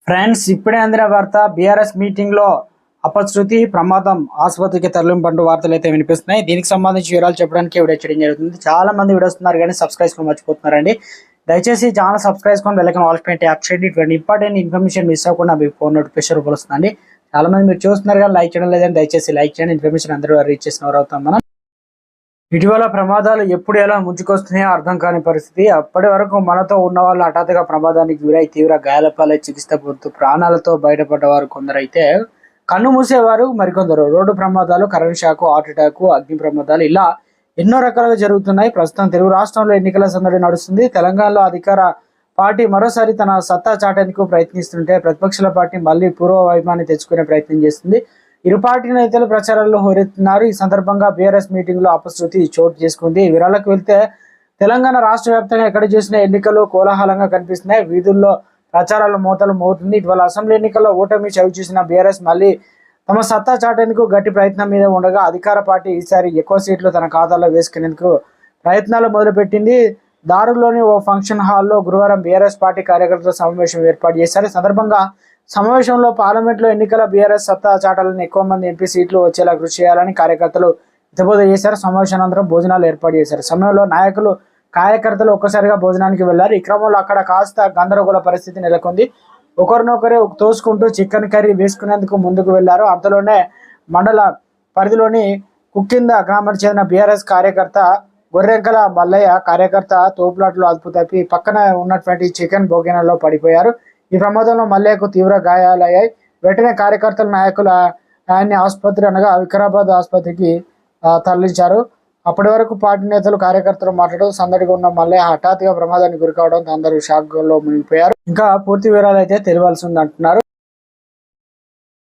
Friends, ఇప్పుడే అందిన వార్త. బీఆర్ఎస్ మీటింగ్ లో అపశృతి ప్రమాదం, ఆసుపత్రికి తరలింపంటూ వార్తలు అయితే వినిపిస్తున్నాయి. దీనికి సంబంధించి వివరాలు చెప్పడానికి వీడియో చేయడం జరుగుతుంది. చాలా మంది వీడియోస్తున్నారు కానీ సబ్స్క్రైబ్ మర్చిపోతున్నారండి. దయచేసి ఛానల్ సబ్స్క్రైబ్ కొని వెళ్ళకని ఆల్ పెట్టి యాప్ చేయండి. ఇటువంటి ఇంపార్టెంట్ ఇన్ఫర్మేషన్ మిస్ అవ్వకుండా మీ ఫోన్ నోటిఫికేషన్ వస్తుందండి. చాలా మంది మీరు చూస్తున్నారు కానీ లైక్ చేయడం లేదని దయచేసి లైక్ చేయండి. ఇన్ఫర్మేషన్ అందరూ రీచ్ చేసిన వారు అవుతాం మనం. ఇటీవల ప్రమాదాలు ఎప్పుడు ఎలా ముంచుకొస్తున్నాయో అర్థం కాని పరిస్థితి. అప్పటి వరకు మనతో ఉన్న వాళ్ళు హఠాత్తుగా ప్రమాదానికి గురై తీవ్ర గాయాలపాలై చికిత్స పొందుతూ ప్రాణాలతో బయటపడ్డవారు కొందరైతే కన్ను మూసేవారు మరికొందరు. రోడ్డు ప్రమాదాలు, కరెంట్ షాకు, హార్ట్ అటాక్, అగ్ని ప్రమాదాలు ఇలా ఎన్నో రకాలుగా జరుగుతున్నాయి. ప్రస్తుతం తెలుగు రాష్ట్రంలో ఎన్నికల సందడి నడుస్తుంది. తెలంగాణలో అధికార పార్టీ మరోసారి తన సత్తా చాటేందుకు ప్రయత్నిస్తుంటే ప్రతిపక్షాల పార్టీ మళ్ళీ పూర్వ వైభవాన్ని తెచ్చుకునే ప్రయత్నం చేస్తుంది. ఇరు పార్టీ నేతలు ప్రచారాల్లో హోరెత్తున్నారు. ఈ సందర్భంగా బీఆర్ఎస్ మీటింగ్ లో అపశృతి చోటు చేసుకుంది. వివరాలకు వెళ్తే తెలంగాణ రాష్ట్ర వ్యాప్తంగా ఎక్కడ చూసినా ఎన్నికలు కోలాహలంగా కనిపిస్తున్నాయి. వీధుల్లో ప్రచారాల మోతలు మోగుతుంది. ఇటీవల అసెంబ్లీ ఎన్నికల్లో ఓటమి చవి చూసిన బీఆర్ఎస్ మళ్ళీ తమ సత్తా చాటేందుకు గట్టి ప్రయత్నం మీద ఉండగా అధికార పార్టీ ఈసారి ఎక్కువ సీట్లు తన ఖాతాలో వేసుకునేందుకు ప్రయత్నాలు మొదలుపెట్టింది. దారుల్లోని ఓ ఫంక్షన్ హాల్లో గురువారం బీఆర్ఎస్ పార్టీ కార్యకర్తల సమావేశం ఏర్పాటు చేశారు. ఈ సందర్భంగా సమావేశంలో పార్లమెంట్లో ఎన్నికల బీఆర్ఎస్ సత్తా చాటాలని ఎక్కువ మంది ఎంపీ సీట్లు వచ్చేలా కృషి చేయాలని కార్యకర్తలు హితబోధ చేశారు. సమావేశానంతరం భోజనాలు ఏర్పాటు చేశారు. సమయంలో నాయకులు, కార్యకర్తలు ఒక్కసారిగా భోజనానికి వెళ్లారు. ఈ క్రమంలో అక్కడ కాస్త గందరగోళ పరిస్థితి నెలకొంది. ఒకరినొకరే తోసుకుంటూ చికెన్ కర్రీ వేసుకునేందుకు ముందుకు వెళ్లారు. అంతలోనే మండల పరిధిలోని కుక్కింద గ్రామానికి చెందిన బీఆర్ఎస్ కార్యకర్త గొర్రెంకల మల్లయ్య కార్యకర్త తోపులాట్లు అదుపు తప్పి పక్కన ఉన్నటువంటి చికెన్ భోజనంలో పడిపోయారు. ఈ ప్రమాదంలో మల్లయ్యకు తీవ్ర గాయాలయ్యాయి. వెంటనే కార్యకర్తల నాయకులు ఆయన్ని ఆసుపత్రి అనగా వికారాబాద్ ఆసుపత్రికి తరలించారు. అప్పటి వరకు పార్టీ నేతలు, కార్యకర్తలు మాట్లాడుతూ సందడిగా ఉన్న మల్లయ్య హఠాత్తుగా ప్రమాదానికి గురికావడంతో అందరూ షాక్ లో మునిగిపోయారు. ఇంకా పూర్తి వివరాలు అయితే తెలియాల్సి ఉంది అంటున్నారు.